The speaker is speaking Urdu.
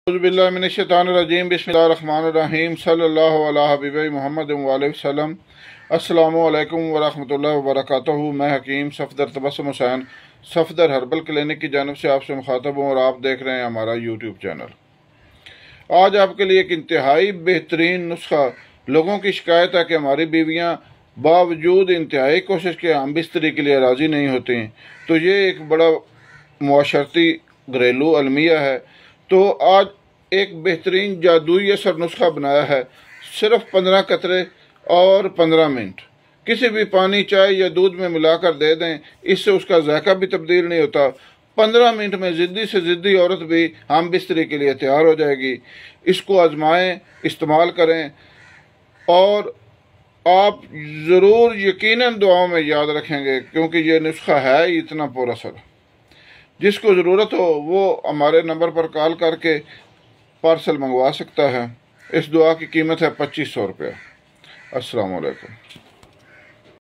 اعوذ باللہ من الشیطان الرجیم بسم اللہ الرحمن الرحیم صلی اللہ علیہ حبیب محمد وآلہ وسلم۔ السلام علیکم ورحمۃ اللہ وبرکاتہ۔ میں حکیم صفدر تبسم حسین صفدر ہربل کلینک کی جانب سے آپ سے مخاطب ہوں اور آپ دیکھ رہے ہیں ہمارا یوٹیوب چینل۔ آج آپ کے لیے ایک انتہائی بہترین نسخہ۔ لوگوں کی شکایت ہے کہ ہماری بیویاں باوجود انتہائی کوشش کے ہم بستری کے لیے راضی نہیں ہوتی ہیں، تو یہ ایک بڑا معاشرتی گھریلو المیہ ہے۔ تو آج ایک بہترین جادوئی اثر نسخہ بنایا ہے، صرف 15 قطرے اور 15 منٹ کسی بھی پانی، چائے یا دودھ میں ملا کر دے دیں، اس سے اس کا ذائقہ بھی تبدیل نہیں ہوتا۔ 15 منٹ میں ضدی سے ضدی عورت بھی ہم بستری کے لیے تیار ہو جائے گی۔ اس کو آزمائیں، استعمال کریں اور آپ ضرور یقیناً دعاؤں میں یاد رکھیں گے، کیونکہ یہ نسخہ ہے ہی اتنا پر اثر۔ جس کو ضرورت ہو وہ ہمارے نمبر پر کال کر کے پارسل منگوا سکتا ہے۔ اس دعا کی قیمت ہے 2500 روپیہ۔ السلام علیکم۔